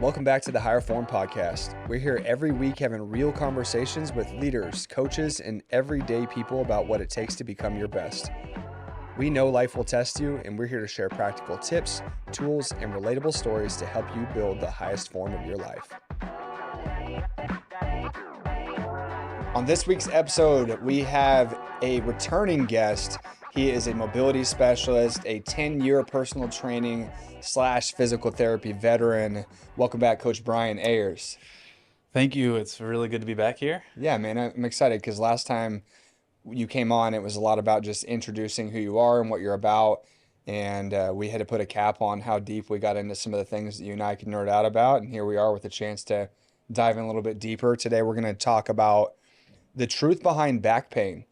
Welcome back to the Higher Form Podcast. We're here every week having real conversations with leaders, coaches, and everyday people about what it takes to become your best. We know life will test you, and we're here to share practical tips, tools, and relatable stories to help you build the highest form of your life. On this week's episode, we have a returning guest. He is a mobility specialist, a 10-year personal training / physical therapy veteran. Welcome back, Coach Bryan Ayars. Thank you. It's really good to be back here. Yeah, man, I'm excited because last time you came on, it was a lot about just introducing who you are and what you're about. And we had to put a cap on how deep we got into some of the things that you and I could nerd out about. And here we are with a chance to dive in a little bit deeper. Today, we're going to talk about the truth behind back pain.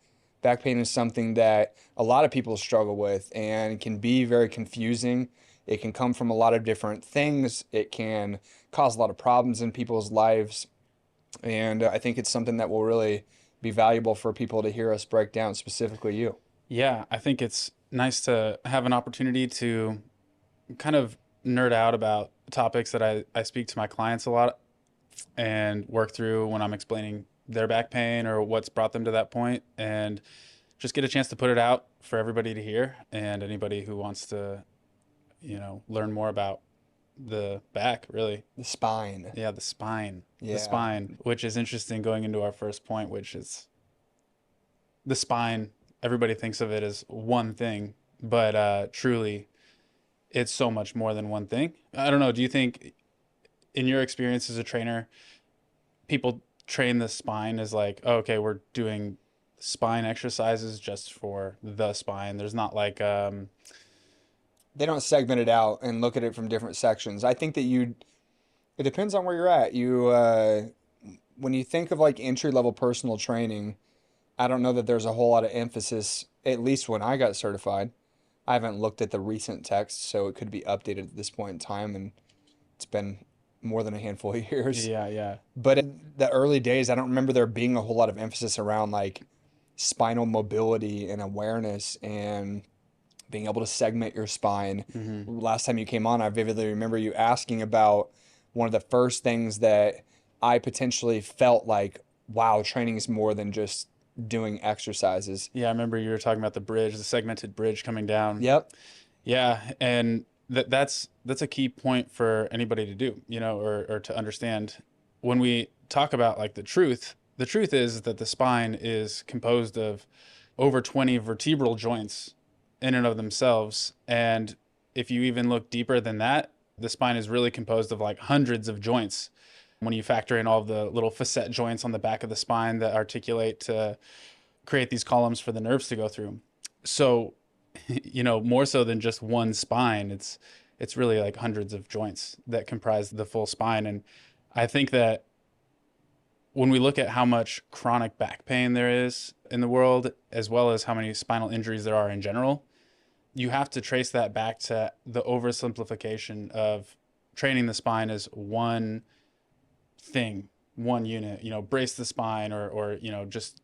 Back pain is something that a lot of people struggle with and can be very confusing. It can come from a lot of different things. It can cause a lot of problems in people's lives. And I think it's something that will really be valuable for people to hear us break down, specifically you. Yeah, I think it's nice to have an opportunity to kind of nerd out about topics that I speak to my clients a lot and work through when I'm explaining their back pain or what's brought them to that point, and just get a chance to put it out for everybody to hear, and anybody who wants to, learn more about the back, really. The spine. Yeah, the spine. Yeah. The spine, which is interesting going into our first point, which is the spine. Everybody thinks of it as one thing, but truly it's so much more than one thing. I don't know. Do you think in your experience as a trainer, people train the spine as like, oh, okay, we're doing spine exercises just for the spine? There's not like They don't segment it out and look at it from different sections. I think that it depends on where you're at. When you think of like entry-level personal training, I don't know that there's a whole lot of emphasis, at least when I got certified. I haven't looked at the recent text, so it could be updated at this point in time, and it's been more than a handful of years. Yeah. But in the early days, I don't remember there being a whole lot of emphasis around like spinal mobility and awareness and being able to segment your spine. Mm-hmm. Last time you came on, I vividly remember you asking about one of the first things that I potentially felt like, wow, training is more than just doing exercises. Yeah, I remember you were talking about the segmented bridge coming down. Yep. Yeah, and that's a key point for anybody to do, or to understand. When we talk about like the truth is that the spine is composed of over 20 vertebral joints in and of themselves. And if you even look deeper than that, the spine is really composed of like hundreds of joints. When you factor in all of the little facet joints on the back of the spine that articulate to create these columns for the nerves to go through. So, more so than just one spine, it's really like hundreds of joints that comprise the full spine. And I think that when we look at how much chronic back pain there is in the world, as well as how many spinal injuries there are in general, you have to trace that back to the oversimplification of training the spine as one thing, one unit, brace the spine or just,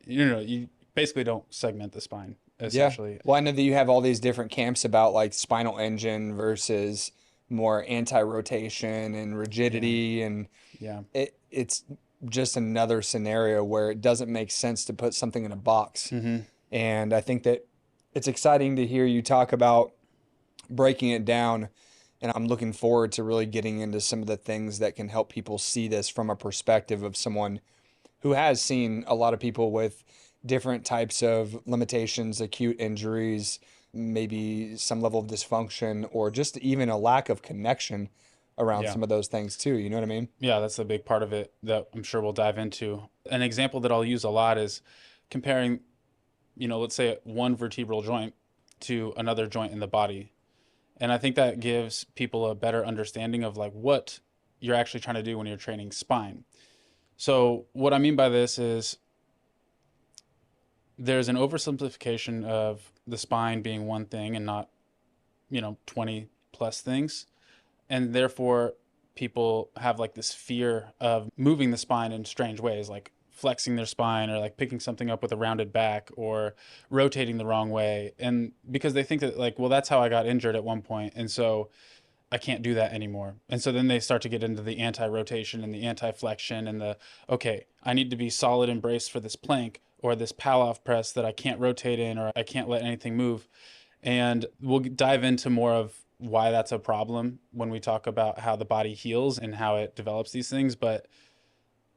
you basically don't segment the spine essentially. Yeah. Well, I know that you have all these different camps about like spinal engine versus more anti-rotation and rigidity. Yeah. And Yeah. It's just another scenario where it doesn't make sense to put something in a box. Mm-hmm. And I think that it's exciting to hear you talk about breaking it down. And I'm looking forward to really getting into some of the things that can help people see this from a perspective of someone who has seen a lot of people with different types of limitations, acute injuries, maybe some level of dysfunction, or just even a lack of connection around some of those things too. You know what I mean? Yeah, that's a big part of it that I'm sure we'll dive into. An example that I'll use a lot is comparing, let's say one vertebral joint to another joint in the body. And I think that gives people a better understanding of like what you're actually trying to do when you're training spine. So what I mean by this is there's an oversimplification of the spine being one thing and not, 20 plus things. And therefore people have like this fear of moving the spine in strange ways, like flexing their spine or like picking something up with a rounded back or rotating the wrong way. And because they think that like, well, that's how I got injured at one point. And so I can't do that anymore. And so then they start to get into the anti-rotation and the anti-flexion and the, okay, I need to be solid and braced for this plank or this pal-off press that I can't rotate in, or I can't let anything move. And we'll dive into more of why that's a problem when we talk about how the body heals and how it develops these things. But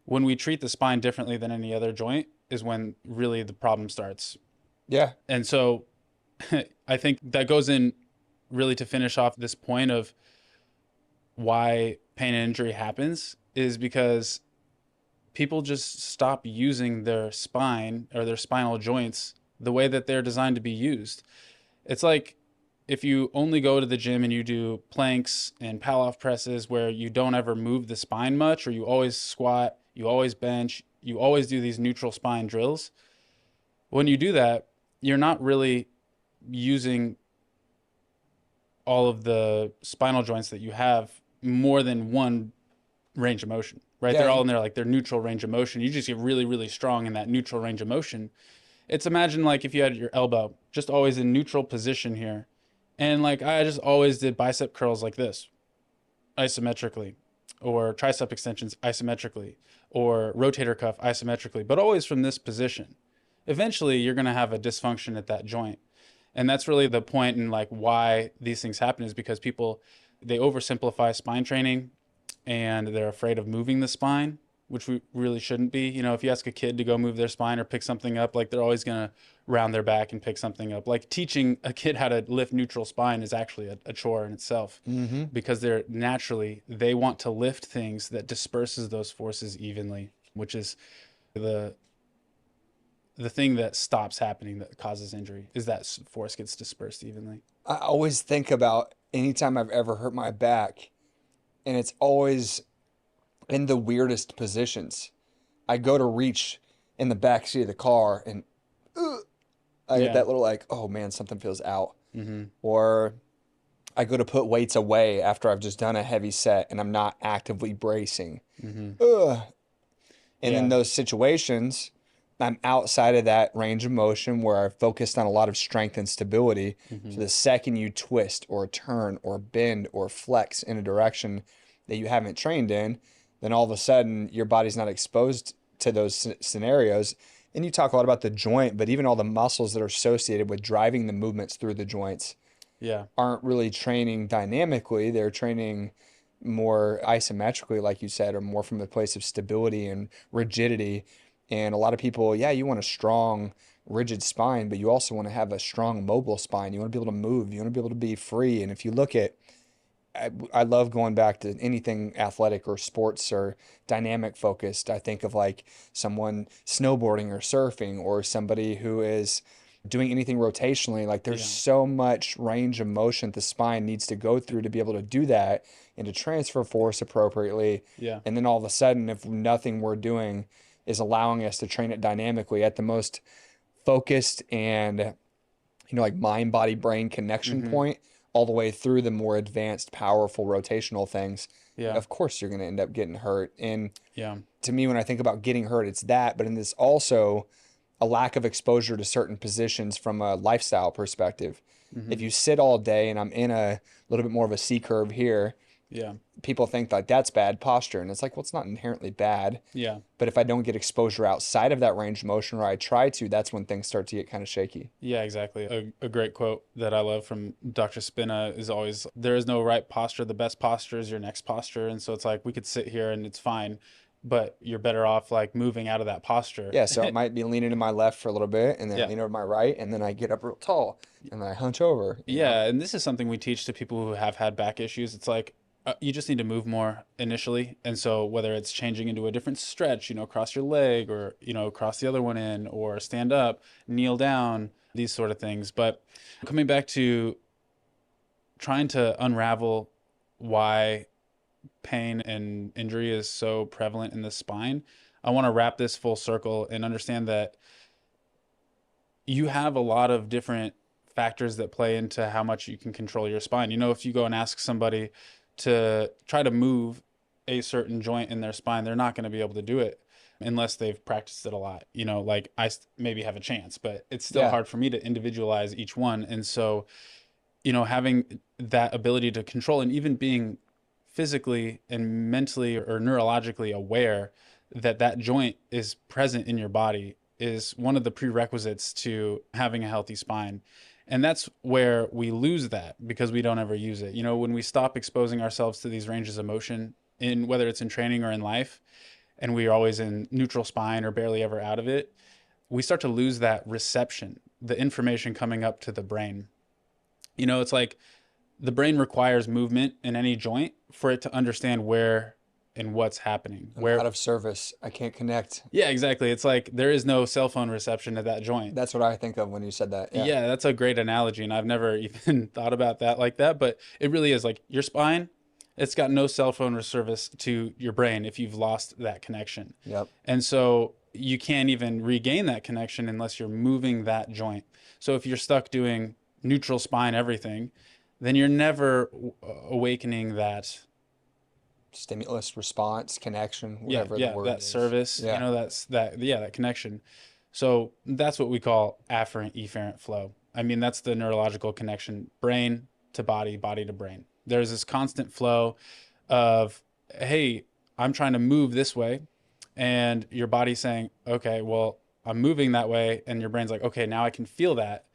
when we treat the spine differently than any other joint is when really the problem starts. Yeah. And so I think that goes in really to finish off this point of why pain and injury happens is because people just stop using their spine or their spinal joints the way that they're designed to be used. It's like if you only go to the gym and you do planks and pal-off presses where you don't ever move the spine much, or you always squat, you always bench, you always do these neutral spine drills. When you do that, you're not really using all of the spinal joints that you have more than one range of motion, right? Yeah. They're all in there like their neutral range of motion. You just get really, really strong in that neutral range of motion. It's imagine like if you had your elbow just always in neutral position here. And like I just always did bicep curls like this, isometrically, or tricep extensions isometrically, or rotator cuff isometrically, but always from this position. Eventually, you're going to have a dysfunction at that joint. And that's really the point in like why these things happen is because people they oversimplify spine training and they're afraid of moving the spine, which we really shouldn't be. You know, if you ask a kid to go move their spine or pick something up, like they're always going to round their back and pick something up. Like teaching a kid how to lift neutral spine is actually a chore in itself Mm-hmm. because they're naturally, they want to lift things that disperses those forces evenly, which is the the thing that stops happening that causes injury is that force gets dispersed evenly. I always think about anytime I've ever hurt my back, and it's always in the weirdest positions. I go to reach in the back seat of the car, and I get Yeah. that little like, oh man, something feels out. Mm-hmm. Or I go to put weights away after I've just done a heavy set and I'm not actively bracing. Mm-hmm. Ugh. And in Yeah. those situations, I'm outside of that range of motion where I've focused on a lot of strength and stability. Mm-hmm. So the second you twist or turn or bend or flex in a direction that you haven't trained in, then all of a sudden your body's not exposed to those scenarios. And you talk a lot about the joint, but even all the muscles that are associated with driving the movements through the joints Yeah. aren't really training dynamically. They're training more isometrically, like you said, or more from the place of stability and rigidity. And a lot of people, yeah, you want a strong, rigid spine, but you also want to have a strong, mobile spine. You want to be able to move. You want to be able to be free. And if you look at, I love going back to anything athletic or sports or dynamic focused. I think of like someone snowboarding or surfing or somebody who is doing anything rotationally. Like there's Yeah. so much range of motion the spine needs to go through to be able to do that and to transfer force appropriately. Yeah. And then all of a sudden, if nothing we're doing is allowing us to train it dynamically at the most focused and like mind body brain connection Mm-hmm. point all the way through the more advanced powerful rotational things, Yeah. of course you're going to end up getting hurt. And Yeah. to me, when I think about getting hurt, it's that, but in this also a lack of exposure to certain positions from a lifestyle perspective. Mm-hmm. If you sit all day, and I'm in a little bit more of a C curve here, Yeah. people think like that's bad posture, and it's like, well, it's not inherently bad, Yeah. but if I don't get exposure outside of that range of motion, or I try to, that's when things start to get kind of shaky. Yeah, exactly. A great quote that I love from Dr. Spina is always there is no right posture. The best posture is your next posture. And so it's like we could sit here and it's fine, but you're better off like moving out of that posture. Yeah, so it might be leaning to my left for a little bit, and then I Yeah. lean over to my right, and then I get up real tall, and then I hunch over. Yeah. And this is something we teach to people who have had back issues. It's like you just need to move more initially. And so whether it's changing into a different stretch, across your leg or, cross the other one in or stand up, kneel down, these sort of things. But coming back to trying to unravel why pain and injury is so prevalent in the spine, I want to wrap this full circle and understand that you have a lot of different factors that play into how much you can control your spine. If you go and ask somebody to try to move a certain joint in their spine, they're not going to be able to do it unless they've practiced it a lot. Like maybe have a chance, but it's still Yeah. hard for me to individualize each one. And so having that ability to control and even being physically and mentally or neurologically aware that that joint is present in your body is one of the prerequisites to having a healthy spine. And that's where we lose that because we don't ever use it. When we stop exposing ourselves to these ranges of motion, in whether it's in training or in life, and we are always in neutral spine or barely ever out of it, we start to lose that reception, the information coming up to the brain. It's like the brain requires movement in any joint for it to understand where and what's happening. I'm out of service. I can't connect. Yeah, exactly. It's like there is no cell phone reception at that joint. That's what I think of when you said that. Yeah. Yeah, that's a great analogy. And I've never even thought about that like that, but it really is like your spine, it's got no cell phone service to your brain if you've lost that connection. Yep. And so you can't even regain that connection unless you're moving that joint. So if you're stuck doing neutral spine everything, then you're never awakening that. Stimulus, response, connection, Yeah, whatever the yeah, word that is. service, Yeah. that connection. So that's what we call afferent efferent flow. I mean, that's the neurological connection, brain to body, body to brain. There's this constant flow of, hey, I'm trying to move this way, and your body's saying, okay, well, I'm moving that way, and your brain's like, okay, now I can feel that.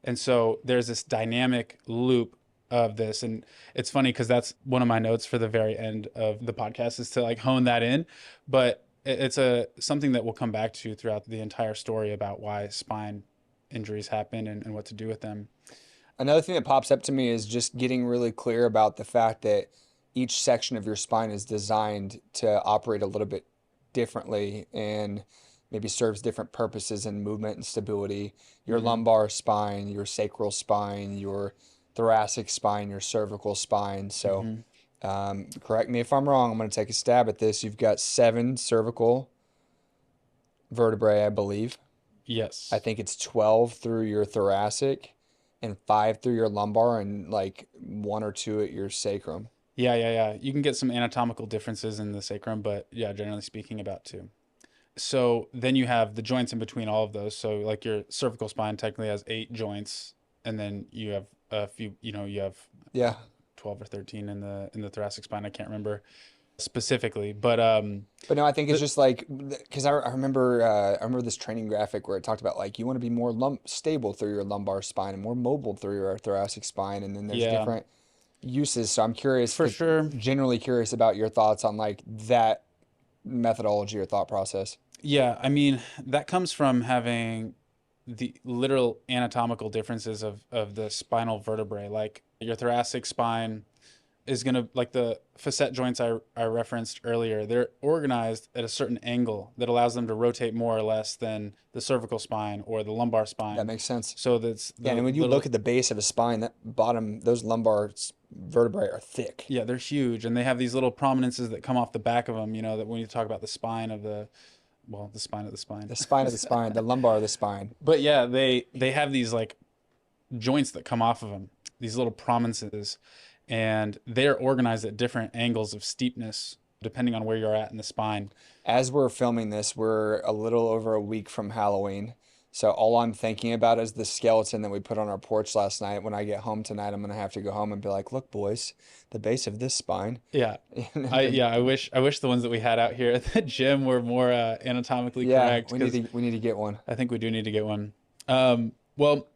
And so there's this dynamic loop of this. And it's funny because that's one of my notes for the very end of the podcast is to like hone that in. But it's something that we'll come back to throughout the entire story about why spine injuries happen and what to do with them. Another thing that pops up to me is just getting really clear about the fact that each section of your spine is designed to operate a little bit differently and maybe serves different purposes in movement and stability. Your Mm-hmm. lumbar spine, your sacral spine, your thoracic spine, your cervical spine. So, Mm-hmm. correct me if I'm wrong. I'm going to take a stab at this. You've got 7 cervical vertebrae, I believe. I Yes. think it's 12 through your thoracic and 5 through your lumbar and like 1 or 2 at your sacrum. Yeah, yeah, yeah. You can get some anatomical differences in the sacrum, but yeah, generally speaking, about two. So then you have the joints in between all of those. So like your cervical spine technically has 8 joints, and then you have a few, you have Yeah. 12 or 13 in the thoracic spine. I can't remember specifically, but But no, I think it's the, just like because I remember this training graphic where it talked about like you want to be more stable through your lumbar spine and more mobile through your thoracic spine, and then there's yeah, different uses. So I'm curious, for sure. generally curious about your thoughts on like that methodology or thought process. Yeah, I mean, that comes from having the literal anatomical differences of the spinal vertebrae. Like your thoracic spine is going to, like the facet joints I referenced earlier, they're organized at a certain angle that allows them to rotate more or less than the cervical spine or the lumbar That spine. makes sense. So that's Yeah, the and when you look little, at the base of a spine, that bottom, those lumbar vertebrae are thick. yeah, they're huge. And they have these little prominences that come off the back of them, that when you talk about the spine of the spine of the spine. The spine of the spine, the lumbar of the spine. But yeah, they have these like joints that come off of them, these little prominences, and they're organized at different angles of steepness depending on where you're at in the spine. As we're filming this, we're a little over a week from Halloween. So all I'm thinking about is the skeleton that we put on our porch last night. When I get home tonight, I'm gonna have to go home and be like, "Look, boys, the base of this spine." Yeah. The- I wish the ones that we had out here at the gym were more anatomically yeah, correct because we need to get one. I think we do need to get one. Well,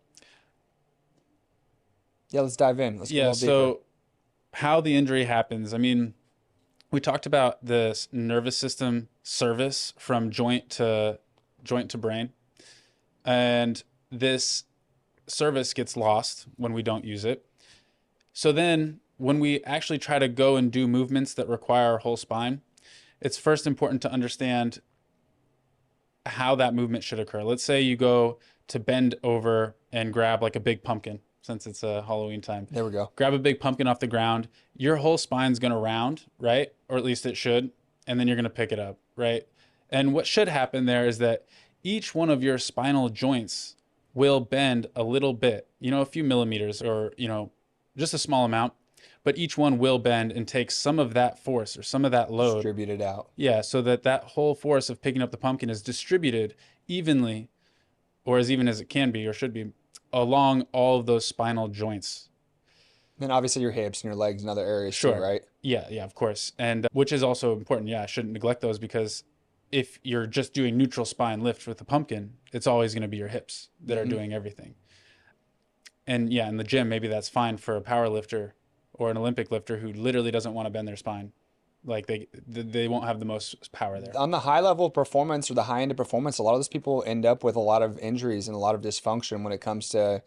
Yeah, let's dive in. Let's go a yeah, little deeper. so how the injury happens. I mean, we talked about this nervous system service from joint to brain, and this service gets lost when we don't use it. So then when we actually try to go and do movements that require our whole spine, it's first important to understand how that movement should occur. Let's say you go to bend over and grab like a big pumpkin, since it's a Halloween time. There we go. Grab a big pumpkin off the ground. Your whole spine's going to round, right? Or at least it should. And then you're going to pick it up, right? And what should happen there is that each one of your spinal joints will bend a little bit, a few millimeters or, just a small amount, but each one will bend and take some of that force or some of that load. Distribute it out. Yeah, so that whole force of picking up the pumpkin is distributed evenly, or as even as it can be or should be, along all of those spinal joints. Then obviously your hips and your legs and other areas too, Sure. right? Yeah, yeah, of course. And which is also important. Yeah, I shouldn't neglect those because if you're just doing neutral spine lift with the pumpkin, it's always going to be your hips that are Hmm. doing everything. And yeah, in the gym, maybe that's fine for a power lifter or an Olympic lifter who literally doesn't want to bend their spine. Like they won't have the most power there. On the high level of performance or the high end of performance, a lot of those people end up with a lot of injuries and a lot of dysfunction when it comes to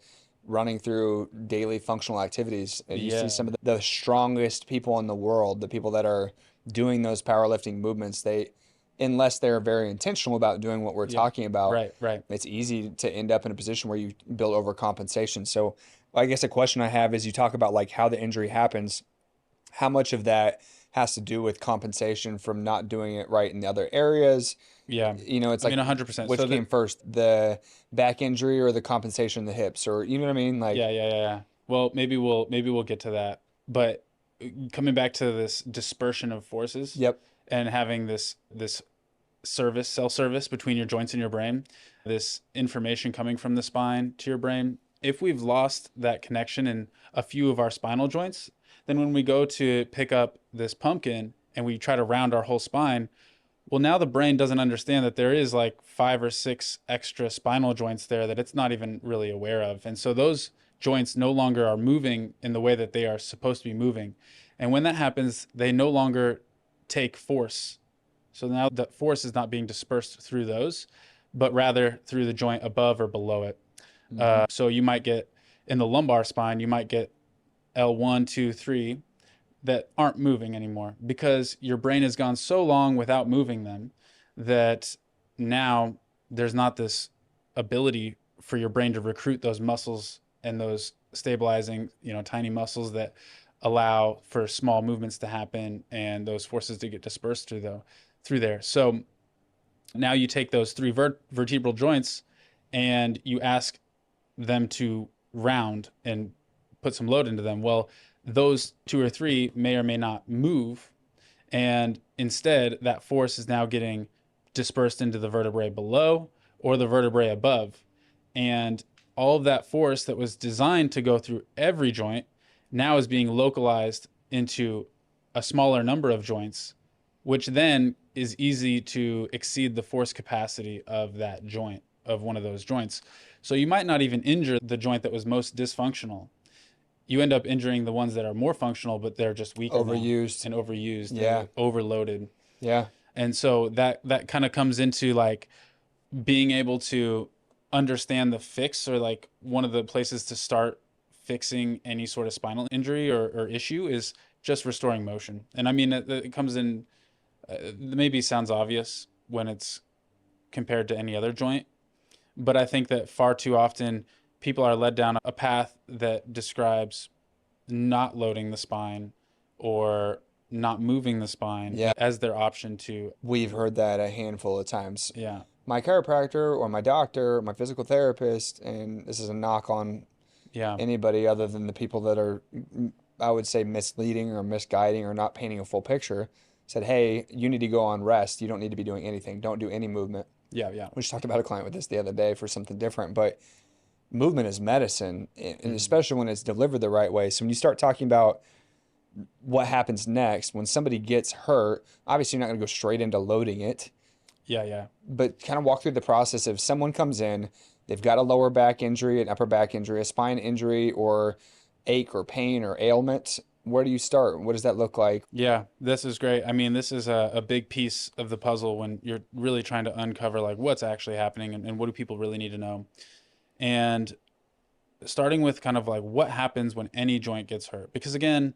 running through daily functional activities. And you see Yeah. some of the strongest people in the world, the people that are doing those powerlifting movements, they, unless they're very intentional about doing what we're Yeah. talking about, Right, right. it's easy to end up in a position where you build overcompensation. So I guess a question I have is you talk about like how the injury happens. How much of that has to do with compensation from not doing it right in the other areas? Yeah. It's I mean, like 100%. which So came that, first, the back injury or the compensation in the hips, or you know what I mean? yeah, Like, yeah, yeah, yeah. Well, maybe we'll get to that. But coming back to this dispersion of forces yep, and having this cell service between your joints and your brain, this information coming from the spine to your brain. If we've lost that connection in a few of our spinal joints, then when we go to pick up this pumpkin and we try to round our whole spine, well, now the brain doesn't understand that there is like 5 or 6 extra spinal joints there that it's not even really aware of. And so those joints no longer are moving in the way that they are supposed to be moving. And when that happens, they no longer take force. So now the force is not being dispersed through those, but rather through the joint above or below it. hmm, So you might get in the lumbar spine, you might get L1, 2, 3 that aren't moving anymore because your brain has gone so long without moving them that now there's not this ability for your brain to recruit those muscles and those stabilizing, tiny muscles that allow for small movements to happen and those forces to get dispersed through there. So now you take those three vertebral joints and you ask them to round and put some load into them. Well, those two or three may or may not move. And instead, that force is now getting dispersed into the vertebrae below or the vertebrae above. And all of that force that was designed to go through every joint now is being localized into a smaller number of joints, which then is easy to exceed the force capacity of that joint, of one of those joints. So you might not even injure the joint that was most dysfunctional. You end up injuring the ones that are more functional, but they're just weaker now overused. and overused Yeah, and overloaded. yeah. And so that kind of comes into like being able to understand the fix, or like one of the places to start fixing any sort of spinal injury or issue is just restoring motion. And I mean, it comes in, maybe sounds obvious when it's compared to any other joint, but I think that far too often people are led down a path that describes not loading the spine or not moving the spine Yeah, as their option to, we've heard that a handful of times. yeah, My chiropractor or my doctor, my physical therapist, and this is a knock on yeah, anybody other than the people that are, I would say, misleading or misguiding or not painting a full picture, said, hey, you need to go on rest. You don't need to be doing anything. Don't do any movement. yeah, yeah. We just talked about a client with this the other day for something different, but movement is medicine, and Mm-hmm. especially when it's delivered the right way. So when you start talking about what happens next, when somebody gets hurt, obviously you're not going to go straight into loading it, Yeah, yeah. but kind of walk through the process of someone comes in, they've got a lower back injury, an upper back injury, a spine injury, or ache or pain or ailment. Where do you start? What does that look like? Yeah, this is great. I mean, this is a big piece of the puzzle when you're really trying to uncover like what's actually happening and what do people really need to know. And starting with kind of like what happens when any joint gets hurt. Because again,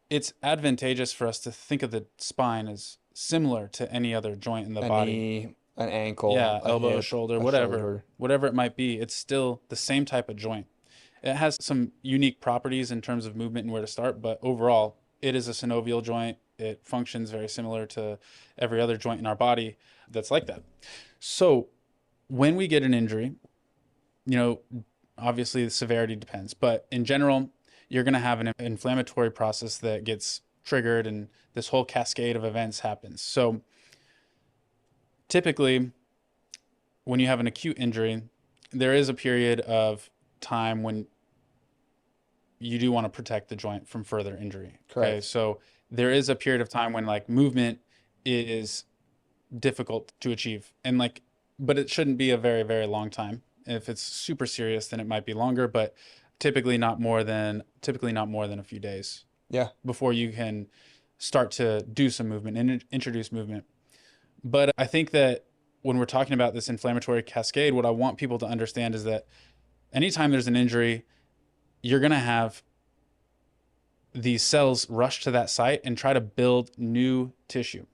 it's advantageous for us to think of the spine as similar to any other joint in the A body. knee, an ankle, Yeah, a elbow, hip, shoulder, a whatever, shoulder. whatever it might be, it's still the same type of joint. It has some unique properties in terms of movement and where to start, but overall, it is a synovial joint. It functions very similar to every other joint in our body that's like that. So, when we get an injury, you know, obviously the severity depends, but in general, you're going to have an inflammatory process that gets triggered and this whole cascade of events happens. So, typically, when you have an acute injury, there is a period of time when you do want to protect the joint from further injury. Okay. Correct. So there is a period of time when like movement is difficult to achieve and like, but it shouldn't be a very, very long time. If it's super serious, then it might be longer, but typically not more than a few days Yeah. before you can start to do some movement and introduce movement. But I think that when we're talking about this inflammatory cascade, what I want people to understand is that anytime there's an injury, you're going to have these cells rush to that site and try to build new tissue.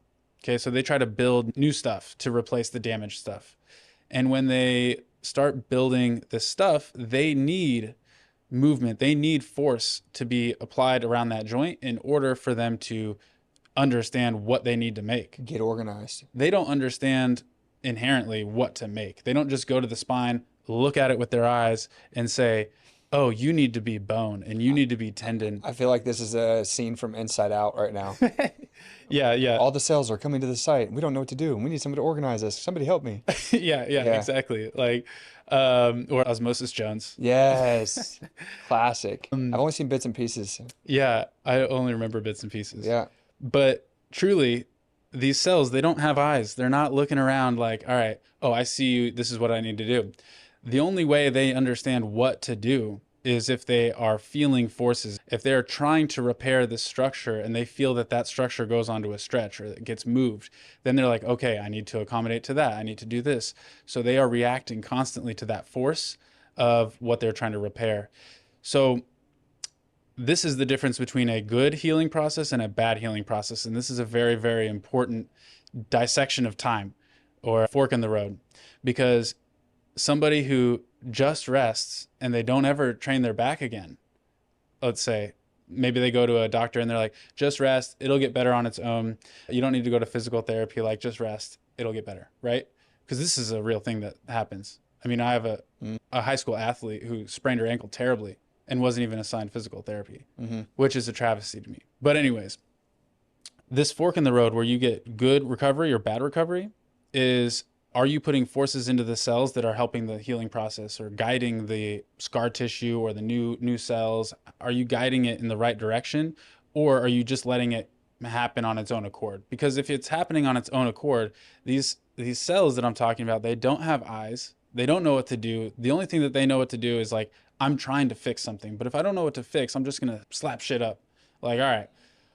Okay, so they try to build new stuff to replace the damaged stuff. And when they start building this stuff, they need movement, they need force to be applied around that joint in order for them to understand what they need to make. Get organized. They don't understand inherently what to make. They don't just go to the spine, look at it with their eyes, and say, oh, you need to be bone and you need to be tendon. I feel like this is a scene from Inside Out right now. Yeah, yeah. All the cells are coming to the site. We don't know what to do. We need somebody to organize us. Somebody help me. Yeah, yeah, Yeah. exactly. Like, or Osmosis Jones. Yes. Classic. I've only seen bits and pieces. Yeah, I only remember bits and pieces. Yeah. But truly, these cells, they don't have eyes. They're not looking around like, all right, oh, I see you. This is what I need to do. The only way they understand what to do is if they are feeling forces. If they're trying to repair this structure and they feel that that structure goes onto a stretch or it gets moved, then they're like, okay, I need to accommodate to that. I need to do this. So they are reacting constantly to that force of what they're trying to repair. So this is the difference between a good healing process and a bad healing process. And this is a very, very important dissection of time or fork in the road, because somebody who just rests and they don't ever train their back again, let's say, maybe they go to a doctor and they're like, just rest, it'll get better on its own. You don't need to go to physical therapy, like just rest, it'll get better, right? Because this is a real thing that happens. I mean, I have a high school athlete who sprained her ankle terribly and wasn't even assigned physical therapy, which is a travesty to me. But anyways, this fork in the road where you get good recovery or bad recovery is, are you putting forces into the cells that are helping the healing process or guiding the scar tissue or the new cells? Are you guiding it in the right direction, or are you just letting it happen on its own accord? Because if it's happening on its own accord, these cells that I'm talking about, they don't have eyes. They don't know what to do. The only thing that they know what to do is like, I'm trying to fix something. But if I don't know what to fix, I'm just going to slap shit up. Like, all right,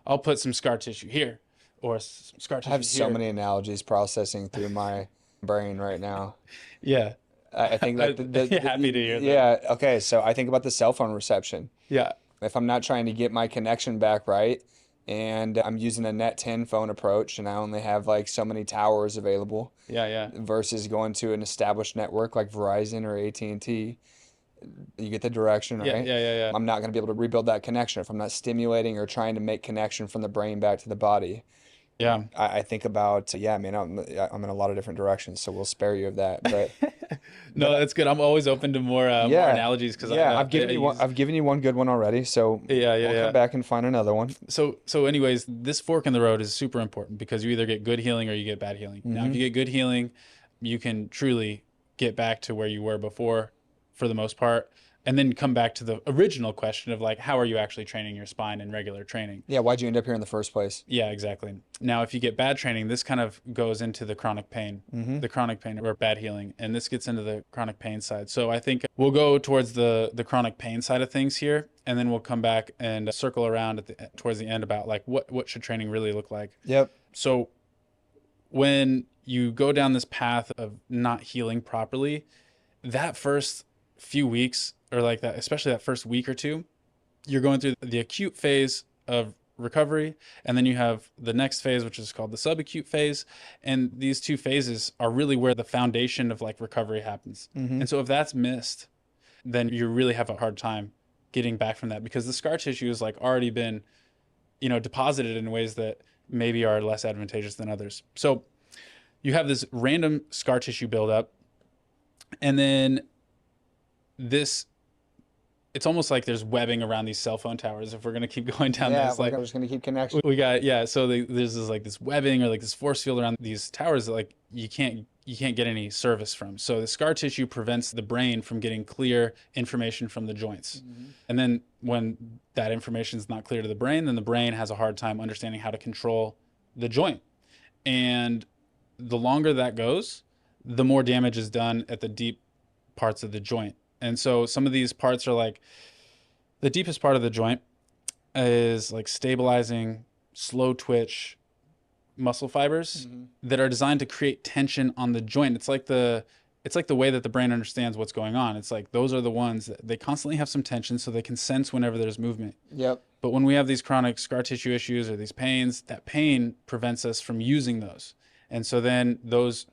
I'll put some scar tissue here or some scar tissue I here. have so many analogies processing through my brain right now. Yeah. I think like Happy to hear that. yeah, okay, so I think about the cell phone reception. Yeah. If I'm not trying to get my connection back right and I'm using a net 10 phone approach and I only have like so many towers available Yeah. Yeah. versus going to an established network like Verizon or AT&T, you get the direction, Yeah. right? Yeah. Yeah. Yeah. I'm not going to be able to rebuild that connection if I'm not stimulating or trying to make connection from the brain back to the body. Yeah. I think about, yeah, I mean, I'm in a lot of different directions, so we'll spare you of that. But No, that's good. I'm always open to more yeah, analogies because yeah, I've given you one good one already, so Yeah. Yeah. we'll Yeah. come back and find another one. So anyways, this fork in the road is super important because you either get good healing or you get bad healing. Now, if you get good healing, you can truly get back to where you were before for the most part, and then come back to the original question of like, how are you actually training your spine in regular training? Yeah, why'd you end up here in the first place? Yeah, exactly. Now, if you get bad training, this kind of goes into the chronic pain or bad healing, and this gets into the chronic pain side. So I think we'll go towards the chronic pain side of things here, and then we'll come back and circle around towards the end about like what should training really look like. Yep. So when you go down this path of not healing properly, that first few weeks or like that, especially that first week or two, you're going through the acute phase of recovery, and then you have the next phase, which is called the subacute phase. And these two phases are really where the foundation of like recovery happens. And so if that's missed, then you really have a hard time getting back from that, because the scar tissue has like already been, deposited in ways that maybe are less advantageous than others. So you have this random scar tissue buildup, and then it's almost like there's webbing around these cell phone towers. If we're going to keep going down Yeah, this, like like I'm just gonna keep connection. we got, yeah. So there's this like this webbing or like this force field around these towers that like you you can't get any service from. So the scar tissue prevents the brain from getting clear information from the joints. Mm-hmm. And then when that information is not clear to the brain, then the brain has a hard time understanding how to control the joint. And the longer that goes, the more damage is done at the deep parts of the joint. And so some of these parts are like the deepest part of the joint is like stabilizing, slow twitch muscle fibers Mm-hmm. that are designed to create tension on the joint. It's like the way that the brain understands what's going on. It's like those are the ones that they constantly have some tension so they can sense whenever there's movement. Yep. But when we have these chronic scar tissue issues or these pains, that pain prevents us from using those. And so then those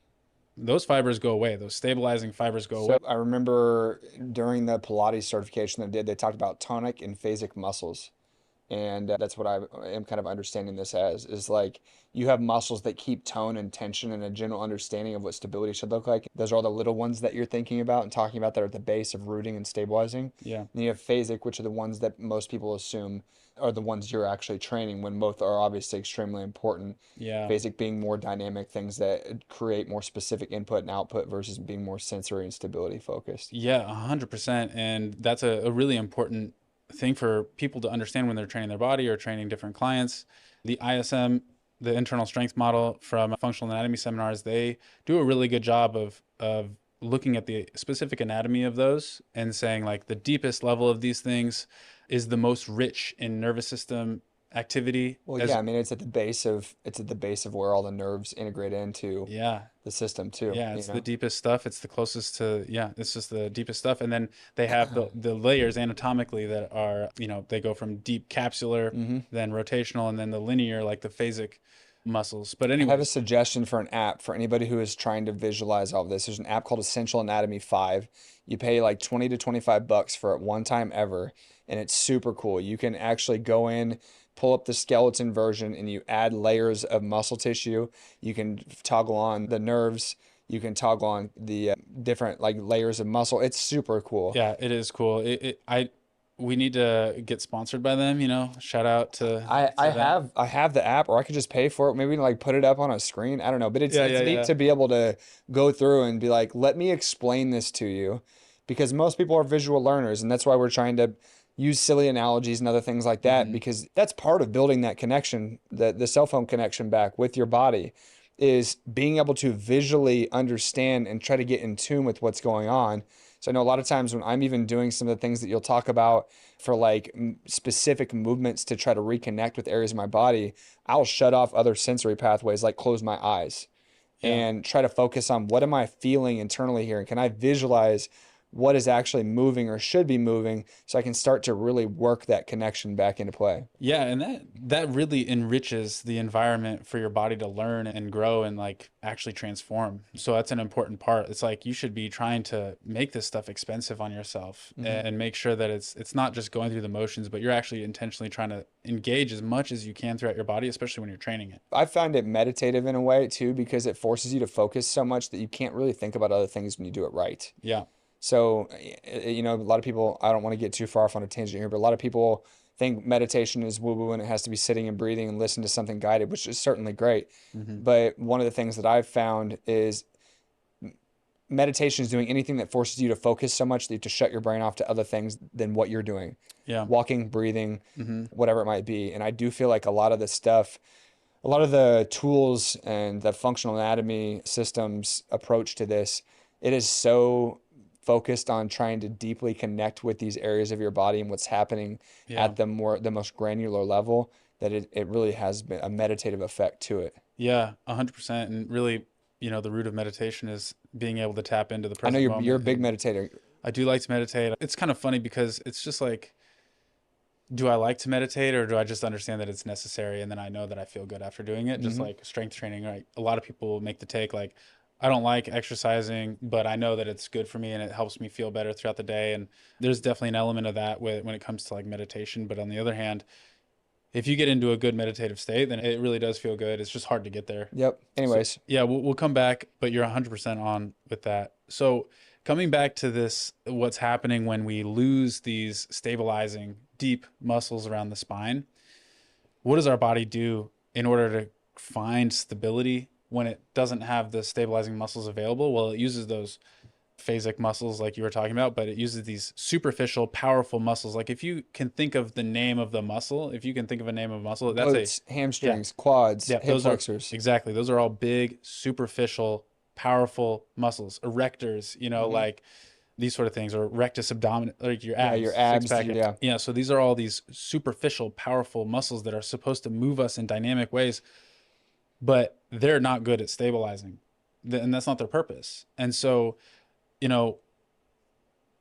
fibers go away. Those stabilizing fibers go away. So I remember during the Pilates certification they did, they talked about tonic and phasic muscles. And that's what I am kind of understanding this as is like you have muscles that keep tone and tension and a general understanding of what stability should look like. Those are all the little ones that you're thinking about and talking about that are at the base of rooting and stabilizing. Yeah. And you have phasic, which are the ones that most people assume are the ones you're actually training when both are obviously extremely important. Yeah. Phasic being more dynamic things that create more specific input and output versus being more sensory and stability focused. Yeah, 100%. And that's a really important thing for people to understand when they're training their body or training different clients. The ISM, the internal strength model from functional anatomy seminars, they do a really good job of looking at the specific anatomy of those and saying like the deepest level of these things is the most rich in nervous system activity Well, as yeah, I mean it's at the base of where all the nerves integrate into yeah. the system too, Yeah, you it's the know? deepest stuff. It's the closest to, yeah, it's just the deepest stuff. And then they have the layers anatomically that are, they go from deep capsular, Hmm. then rotational, and then the linear, like the phasic muscles. But I have a anyways, suggestion for an app for anybody who is trying to visualize all of this. There's an app called Essential Anatomy 5. You pay like 20 to 25 bucks for it one time ever, and it's super cool. You can actually go in, pull up the skeleton version, and you add layers of muscle tissue. You can toggle on the nerves. You can toggle on the different like layers of muscle. It's super cool. yeah, it is cool. We need to get sponsored by them, shout out I I to them. have I have the app, or I could just pay for it. Maybe like put it up on a screen. I don't know, but it's Yeah, it's yeah, neat yeah. to be able to go through and be like, let me explain this to you, because most people are visual learners, and that's why we're trying to use silly analogies and other things like that, Hmm. because that's part of building that connection, the cell phone connection back with your body, is being able to visually understand and try to get in tune with what's going on. So I know a lot of times when I'm even doing some of the things that you'll talk about for like specific movements to try to reconnect with areas of my body, I'll shut off other sensory pathways, like close my eyes Yeah. and try to focus on what am I feeling internally here, and can I visualize what is actually moving or should be moving so I can start to really work that connection back into play. Yeah, and that really enriches the environment for your body to learn and grow and like actually transform. So that's an important part. It's like you should be trying to make this stuff expensive on yourself Hmm. and make sure that it's not just going through the motions, but you're actually intentionally trying to engage as much as you can throughout your body, especially when you're training it. I find it meditative in a way too, because it forces you to focus so much that you can't really think about other things when you do it right. Yeah. So, a lot of people, I don't want to get too far off on a tangent here, but a lot of people think meditation is woo woo and it has to be sitting and breathing and listen to something guided, which is certainly great. Hmm. But one of the things that I've found is meditation is doing anything that forces you to focus so much that you have to shut your brain off to other things than what you're doing, Yeah. walking, breathing, Hmm. whatever it might be. And I do feel like a lot of the stuff, a lot of the tools and the functional anatomy systems approach to this, it is so focused on trying to deeply connect with these areas of your body and what's happening Yeah. at the most granular level, that it really has been a meditative effect to it. Yeah, 100%. And really, the root of meditation is being able to tap into the I know present you're a moment. big And meditator. I do like to meditate. It's kind of funny because it's just like, do I like to meditate or do I just understand that it's necessary and then I know that I feel good after doing it? Just Hmm. like strength training, right? A lot of people make the take like, I don't like exercising, but I know that it's good for me and it helps me feel better throughout the day. And there's definitely an element of that when it comes to like meditation. But on the other hand, if you get into a good meditative state, then it really does feel good. It's just hard to get there. Yep. So Anyways, yeah, we'll come back, but you're 100% on with that. So coming back to this, what's happening when we lose these stabilizing deep muscles around the spine, what does our body do in order to find stability when it doesn't have the stabilizing muscles available. Well, it uses those phasic muscles like you were talking about, but it uses these superficial, powerful muscles. Like if you can think of the name of the muscle, if you can think of a name of a muscle, that's a, Glutes, yeah, hamstrings, quads, yeah, hip those are flexors. exactly, those are all big, superficial, powerful muscles, erectors, Hmm. like these sort of things, or rectus abdominis, like your Yeah, abs, your six abs, pack. yeah. Yeah. So these are all these superficial, powerful muscles that are supposed to move us in dynamic ways, but they're not good at stabilizing. And that's not their purpose. And so, you know,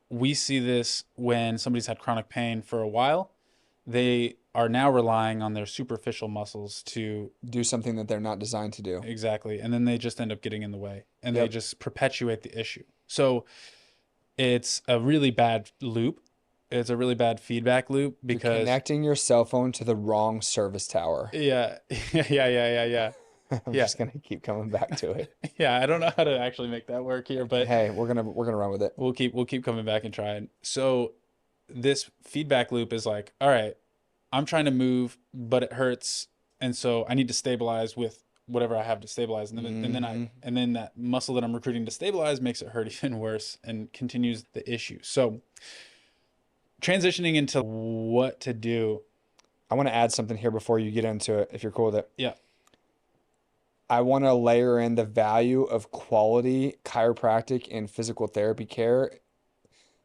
we see this when somebody's had chronic pain for a while. They are now relying on their superficial muscles to Do something that they're not designed to do. exactly, and then they just end up getting in the way and they Yep. just perpetuate the issue. So it's a really bad loop. It's a really bad feedback loop You're because connecting your cell phone to the wrong service tower. yeah, yeah. I'm Yeah. just gonna keep coming back to it. Yeah, I don't know how to actually make that work here, but Hey, we're gonna run with it. we'll keep coming back and trying. So this feedback loop is like, all right, I'm trying to move, but it hurts, and so I need to stabilize with whatever I have to stabilize, Hmm. and then that muscle that I'm recruiting to stabilize makes it hurt even worse and continues the issue. So transitioning into what to do. I want to add something here before you get into it, if you're cool with it. Yeah. I want to layer in the value of quality chiropractic and physical therapy care.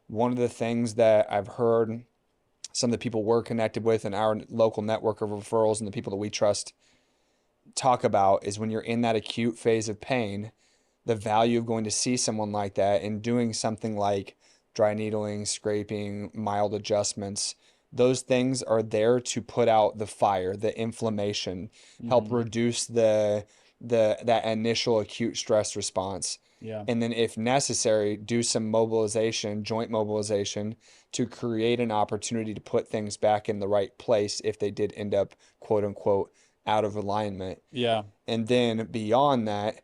One of the things that I've heard some of the people we're connected with in our local network of referrals and the people that we trust talk about is when you're in that acute phase of pain, the value of going to see someone like that and doing something like dry needling, scraping, mild adjustments. Those things are there to put out the fire, the inflammation, help Hmm. reduce the that initial acute stress response. Yeah. And then if necessary, do some mobilization, joint mobilization to create an opportunity to put things back in the right place if they did end up quote unquote out of alignment. Yeah. And then beyond that,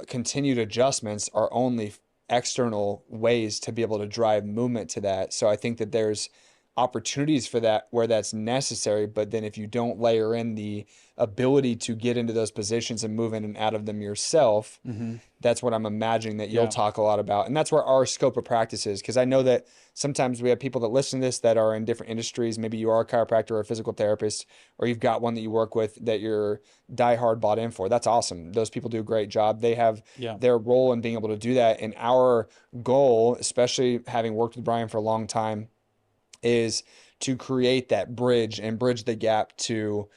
continued adjustments are only external ways to be able to drive movement to that. So I think that there's opportunities for that where that's necessary, but then if you don't layer in the ability to get into those positions and move in and out of them yourself, Hmm. that's what I'm imagining that you'll Yeah. talk a lot about. And that's where our scope of practice is. Because I know that sometimes we have people that listen to this that are in different industries. Maybe you are a chiropractor or a physical therapist, or you've got one that you work with that you're diehard bought in for. That's awesome. Those people do a great job. They have Yeah. their role in being able to do that. And our goal, especially having worked with Bryan for a long time, is to create that bridge and bridge the gap to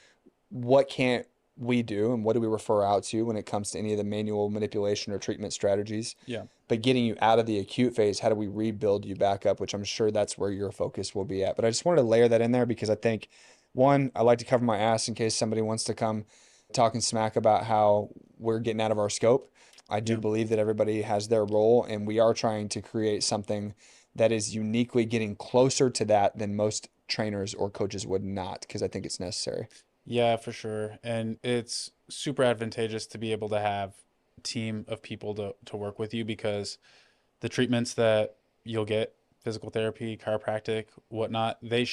what can't we do and what do we refer out to when it comes to any of the manual manipulation or treatment strategies. Yeah. But getting you out of the acute phase, how do we rebuild you back up, which I'm sure that's where your focus will be at. But I just wanted to layer that in there because I think, one, I like to cover my ass in case somebody wants to come talking smack about how we're getting out of our scope. I do Yeah. believe that everybody has their role, and we are trying to create something that is uniquely getting closer to that than most trainers or coaches would not, because I think it's necessary. Yeah, for sure. And it's super advantageous to be able to have a team of people to work with you because the treatments that you'll get, physical therapy, chiropractic, whatnot, you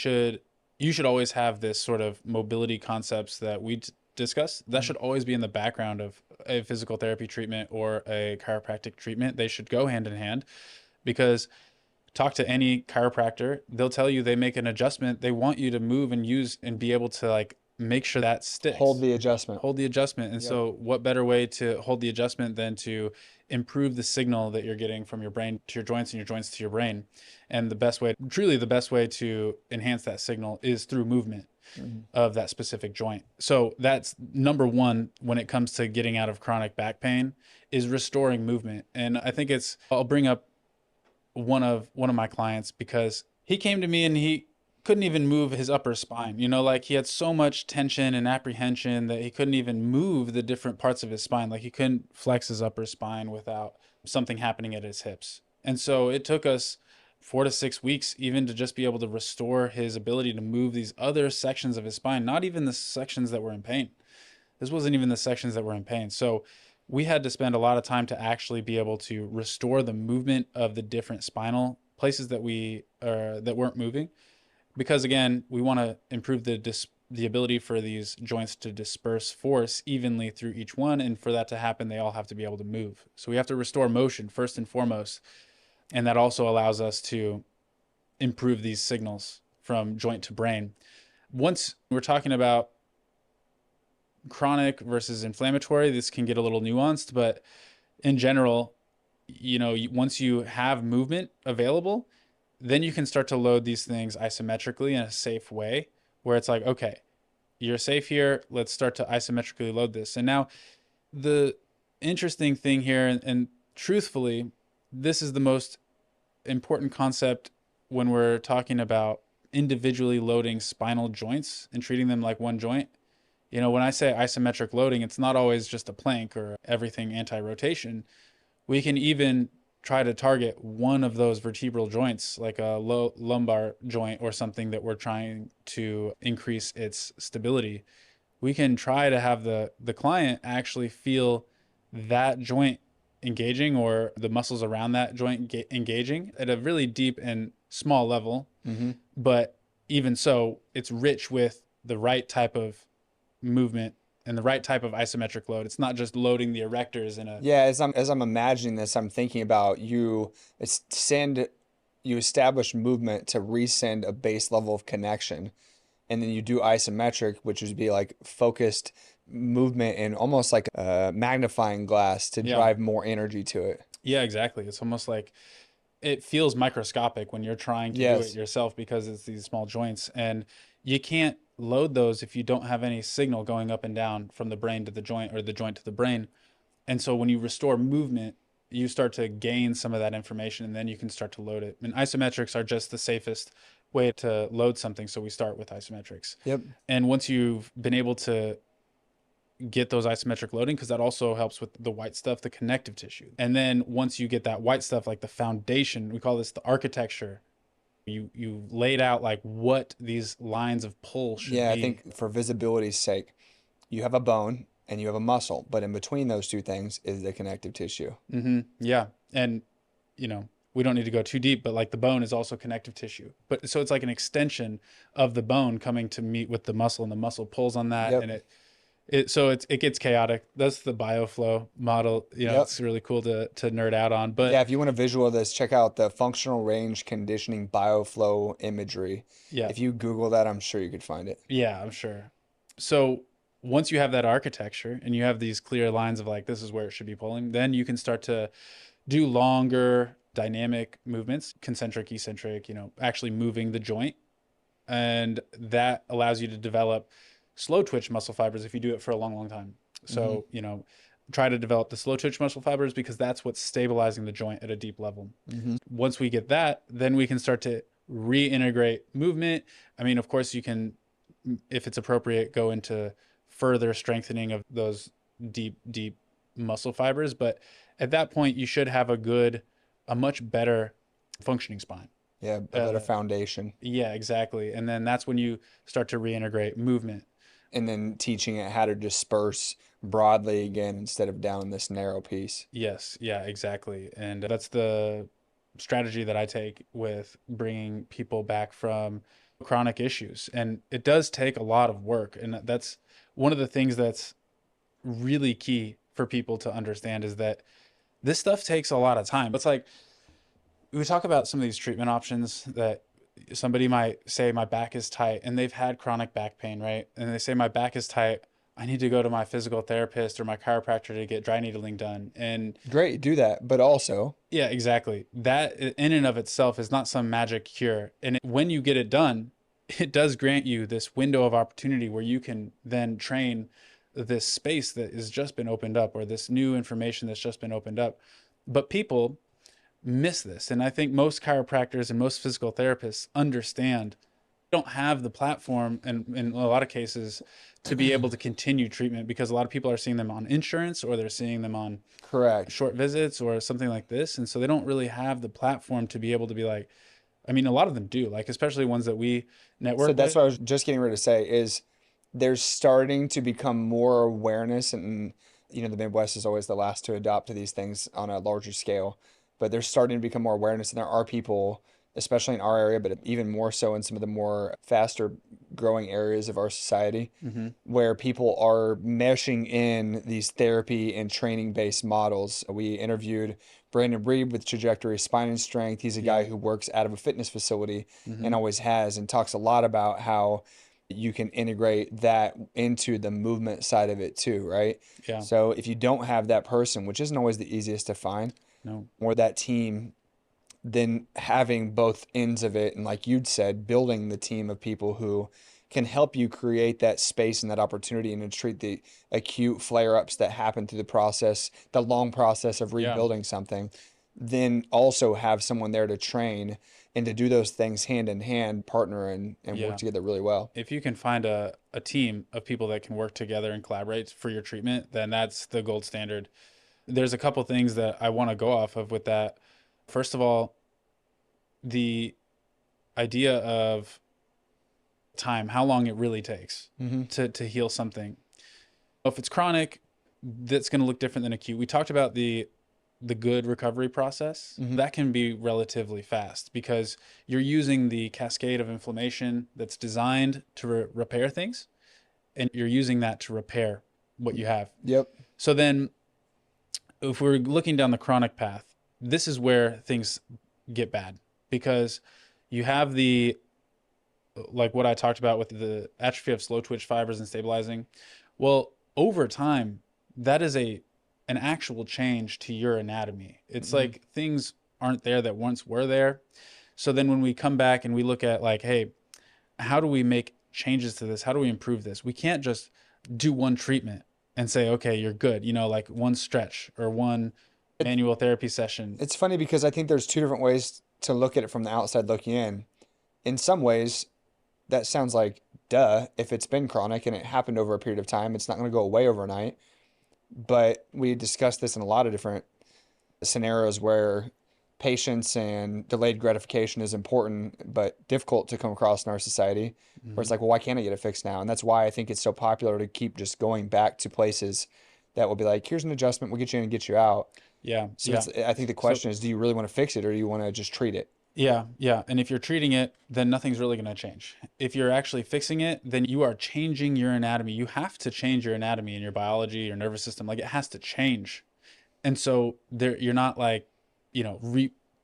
should always have this sort of mobility concepts that we discuss. That Mhm. should always be in the background of a physical therapy treatment or a chiropractic treatment. They should go hand in hand because talk to any chiropractor, they'll tell you they make an adjustment. They want you to move and use and be able to like make sure that Hold sticks. the adjustment. Hold the adjustment. And Yep. so, what better way to hold the adjustment than to improve the signal that you're getting from your brain to your joints and your joints to your brain? And the best way, truly the best way to enhance that signal is through movement Mhm. of that specific joint. So that's number one when it comes to getting out of chronic back pain is restoring movement. And I think I'll bring up one of my clients because he came to me and he couldn't even move his upper spine. Like he had so much tension and apprehension that he couldn't even move the different parts of his spine. Like he couldn't flex his upper spine without something happening at his hips. And so it took us 4 to 6 weeks even to just be able to restore his ability to move these other sections of his spine, not even the sections that were in pain. This wasn't even the sections that were in pain. So we had to spend a lot of time to actually be able to restore the movement of the different spinal places that weren't moving because again we want to improve the the ability for these joints to disperse force evenly through each one. And for that to happen, they all have to be able to move. So we have to restore motion first and foremost. And that also allows us to improve these signals from joint to brain. Once we're talking about chronic versus inflammatory, this can get a little nuanced, but in general, once you have movement available, then you can start to load these things isometrically in a safe way where it's like, okay, you're safe here. Let's start to isometrically load this. And now the interesting thing here, and truthfully, this is the most important concept when we're talking about individually loading spinal joints and treating them like one joint. When I say isometric loading, it's not always just a plank or everything anti-rotation. We can even try to target one of those vertebral joints, like a low lumbar joint or something that we're trying to increase its stability. We can try to have the client actually feel that joint engaging or the muscles around that joint engaging at a really deep and small level. Mm-hmm. But even so, it's rich with the right type of movement and the right type of isometric load. It's not just loading the erectors in a. Yeah, as I'm imagining this, I'm thinking about you establish movement to resend a base level of connection, and then you do isometric, which would be like focused movement and almost like a magnifying glass to Yeah. drive more energy to it. Yeah, exactly. It's almost like it feels microscopic when you're trying to do it Yes. yourself because it's these small joints, and you can't load those if you don't have any signal going up and down from the brain to the joint or the joint to the brain. And so when you restore movement, you start to gain some of that information and then you can start to load it. And isometrics are just the safest way to load something. So we start with isometrics. Yep. And once you've been able to get those isometric loading, because that also helps with the white stuff, the connective tissue. And then once you get that white stuff, like the foundation, we call this the architecture. You laid out like what these lines of pull should Yeah, I be. think for visibility's sake, you have a bone and you have a muscle, but in between those two things is the connective tissue. Yeah. And, we don't need to go too deep, but like the bone is also connective tissue. But so it's like an extension of the bone coming to meet with the muscle, and the muscle pulls on that. Yep. And it gets chaotic. That's the bioflow model. Yep. It's really cool to nerd out on. But Yeah, if you want a visual of this, check out the functional range conditioning bioflow imagery. yeah, If you Google that, I'm sure you could find it. yeah, I'm sure. So once you have that architecture and you have these clear lines of like, this is where it should be pulling, then you can start to do longer dynamic movements, concentric, eccentric, actually moving the joint. And that allows you to develop slow twitch muscle fibers if you do it for a long, long time. Hmm. So, try to develop the slow twitch muscle fibers because that's what's stabilizing the joint at a deep level. Hmm. Once we get that, then we can start to reintegrate movement. I mean, of course, you can, if it's appropriate, go into further strengthening of those deep, deep muscle fibers. But at that point, you should have a much better functioning spine. Yeah, a better Uh, foundation. yeah, exactly. And then that's when you start to reintegrate movement. And then teaching it how to disperse broadly again instead of down this narrow piece. Yes, yeah, exactly. And that's the strategy that I take with bringing people back from chronic issues. And it does take a lot of work. And that's one of the things that's really key for people to understand is that this stuff takes a lot of time. It's like we talk about some of these treatment options that somebody might say my back is tight and they've had chronic back pain, right? And they say my back is tight. I need to go to my physical therapist or my chiropractor to get dry needling done. And Great, do that. But also, yeah, exactly. That in and of itself is not some magic cure. And when you get it done, it does grant you this window of opportunity where you can then train this space that has just been opened up or this new information that's just been opened up. But people miss this. And I think most chiropractors and most physical therapists understand don't have the platform and in a lot of cases to be able to continue treatment because a lot of people are seeing them on insurance or they're seeing them on correct. short visits or something like this. And so they don't really have the platform to be able to be like, I mean, a lot of them do, like, especially ones that we So network that's with. what I was just getting ready to say is there's starting to become more awareness and the Midwest is always the last to adopt to these things on a larger scale, but there's starting to become more awareness and there are people especially in our area, but even more so in some of the more faster growing areas of our society, Mm-hmm. where people are meshing in these therapy and training based models. We interviewed Brandon Reed with Trajectory Spine and Strength. He's a guy Yeah. who works out of a fitness facility Mm-hmm. and always has, and talks a lot about how you can integrate that into the movement side of it too, right? Yeah. So if you don't have that person, which isn't always the easiest to find, No. or that team, then having both ends of it, and like you'd said, building the team of people who can help you create that space and that opportunity and to treat the acute flare-ups that happen through the process, the long process of Yeah. rebuilding something, then also have someone there to train and to do those things hand in hand, partner and work Yeah. together really well. If you can find a team of people that can work together and collaborate for your treatment, then that's the gold standard. There's a couple things that I want to go off of with that. First of all, the idea of time, how long it really takes Mm-hmm. to heal something. If it's chronic, that's going to look different than acute. We talked about the good recovery process. Mm-hmm. That can be relatively fast because you're using the cascade of inflammation that's designed to repair things, and you're using that to repair what you have. Yep. So then if we're looking down the chronic path, this is where things get bad because you have the, like what I talked about with the atrophy of slow twitch fibers and stabilizing. Well, over time, that is an actual change to your anatomy. It's Mm-hmm. like things aren't there that once were there. So then when we come back and we look at like, hey, how do we make changes to this? How do we improve this? We can't just do one treatment and say, okay, you're good. Like one stretch or one It, manual therapy session. it's funny because I think there's two different ways to look at it from the outside looking in. In some ways, that sounds like duh. If it's been chronic and it happened over a period of time, it's not going to go away overnight. But we discussed this in a lot of different scenarios where patience and delayed gratification is important but difficult to come across in our society. Where Mm-hmm. it's like, well, why can't I get it fixed now? And that's why I think it's so popular to keep just going back to places that will be like, here's an adjustment, we'll get you in and get you out. Yeah. So Yeah. I think the So question is, do you really want to fix it or do you want to just treat it? yeah, yeah. And if you're treating it, then nothing's really going to change. If you're actually fixing it, then you are changing your anatomy. You have to change your anatomy and your biology, your nervous system. Like it has to change. And so there, you're not like,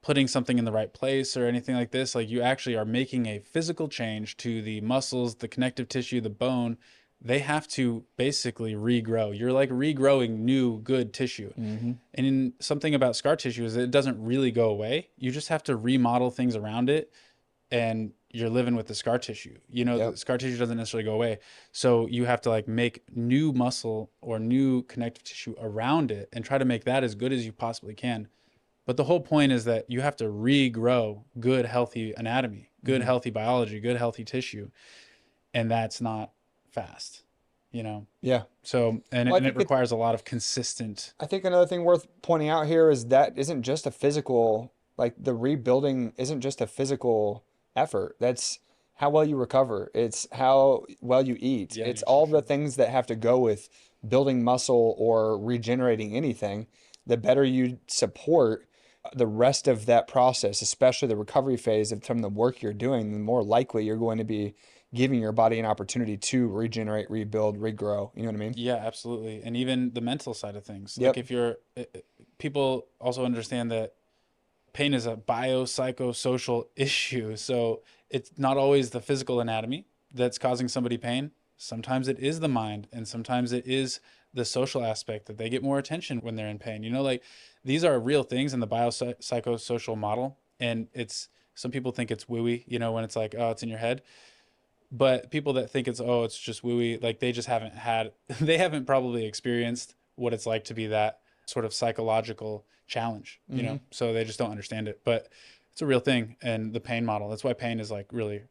putting something in the right place or anything like this. Like you actually are making a physical change to the muscles, the connective tissue, the bone. They have to basically regrow. You're like regrowing new good tissue. Mm-hmm. And in something about scar tissue is it doesn't really go away. You just have to remodel things around it and you're living with the scar tissue. The Yep. scar tissue doesn't necessarily go away. So you have to like make new muscle or new connective tissue around it and try to make that as good as you possibly can. But the whole point is that you have to regrow good, healthy anatomy, good, Mm-hmm. healthy biology, good, healthy tissue. And that's not fast, you know? Yeah. So, and Well, it, and it requires a lot of consistent. I think another thing worth pointing out here is that isn't just a physical, like the rebuilding isn't just a physical effort. That's how well you recover. It's how well you eat. Yeah, It's all the nutrition. things that have to go with building muscle or regenerating anything. The better you support the rest of that process, especially the recovery phase of from the work you're doing, the more likely you're going to be giving your body an opportunity to regenerate, rebuild, regrow. You know what I mean? Yeah, absolutely. And even the mental side of things. Like Yep. if you're, people also understand that pain is a biopsychosocial issue. So it's not always the physical anatomy that's causing somebody pain. Sometimes it is the mind, and sometimes it is the social aspect that they get more attention when they're in pain. Like these are real things in the biopsychosocial model. And some people think it's wooey, when it's like, oh, it's in your head. But people that think it's just wooey, like they just haven't they haven't probably experienced what it's like to be that sort of psychological challenge, Mm-hmm. so they just don't understand it. But it's a real thing. And the pain model, that's why pain is like really,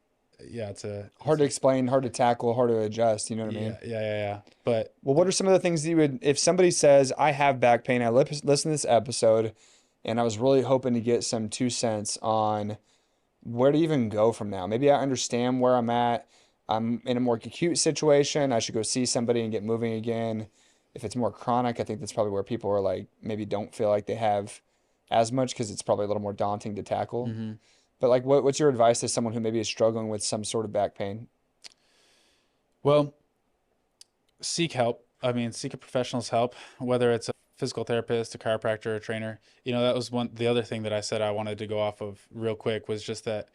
yeah, Hard to explain, hard to tackle, hard to adjust. You know what I yeah, mean? yeah, yeah, yeah. But Well, what are some of the things that you would, if somebody says, I have back pain, I listen to this episode, and I was really hoping to get some 2 cents on where to even go from now. Maybe I understand where I'm at. I'm in a more acute situation. I should go see somebody and get moving again. If it's more chronic, I think that's probably where people are like, maybe don't feel like they have as much because it's probably a little more daunting to tackle. mhm. But like, what's your advice to someone who maybe is struggling with some sort of back pain? Well, seek help. I mean, seek a professional's help, whether it's a physical therapist, a chiropractor, a trainer. That was the other thing that I said I wanted to go off of real quick was just that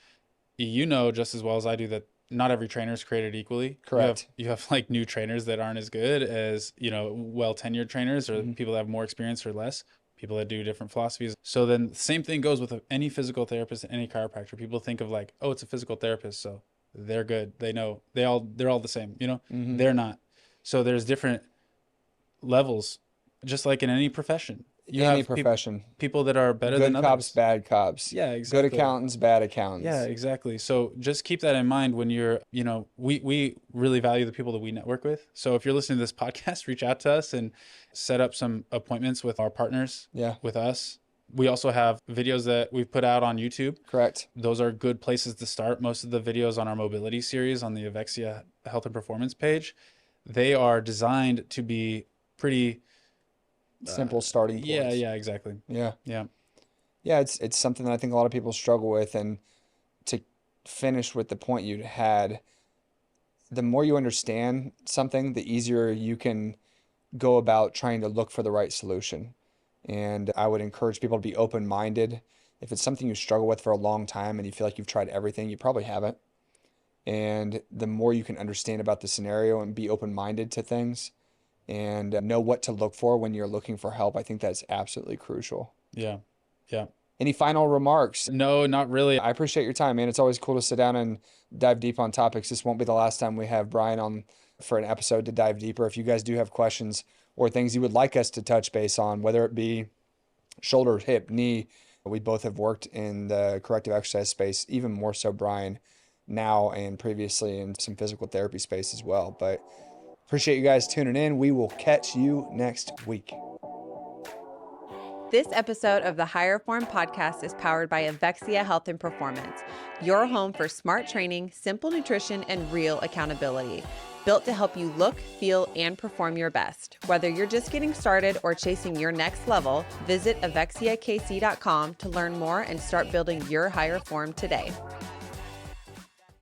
just as well as I do that not every trainer is created equally. Correct. You have like new trainers that aren't as good as, well tenured trainers or Mm-hmm. people that have more experience or less, people that do different philosophies. So then the same thing goes with any physical therapist, any chiropractor. People think of like, oh, it's a physical therapist, so they're good. They know they're all the same, Mm-hmm. They're not. So there's different levels, just like in any profession. You Any have profession. people that are better than Good cops, others. bad cops. Yeah, Good exactly. accountants, bad Yeah, accountants. exactly. So just keep that in mind when we really value the people that we network with. So if you're listening to this podcast, reach out to us and set up some appointments with our partners, Yeah, with us. We also have videos that we've put out on YouTube. correct. Those are good places to start. Most of the videos on our mobility series on the Avexia Health and Performance page, they are designed to be pretty Simple starting yeah, points. yeah, exactly. Yeah. Yeah. Yeah, it's something that I think a lot of people struggle with. And to finish with the point you had, the more you understand something, the easier you can go about trying to look for the right solution. And I would encourage people to be open-minded. If it's something you struggle with for a long time and you feel like you've tried everything, you probably haven't. And the more you can understand about the scenario and be open-minded to things and know what to look for when you're looking for help, I think that's absolutely crucial. Yeah. Yeah. Any final remarks? No, not really. I appreciate your time, man. It's always cool to sit down and dive deep on topics. This won't be the last time we have Bryan on for an episode to dive deeper. If you guys do have questions or things you would like us to touch base on, whether it be shoulder, hip, knee, we both have worked in the corrective exercise space, even more so Bryan now and previously in some physical therapy space as well. But appreciate you guys tuning in. We will catch you next week. This episode of the Higher Form podcast is powered by Avexia Health and Performance, your home for smart training, simple nutrition, and real accountability. Built to help you look, feel, and perform your best. Whether you're just getting started or chasing your next level, visit AvexiaKC.com to learn more and start building your higher form today.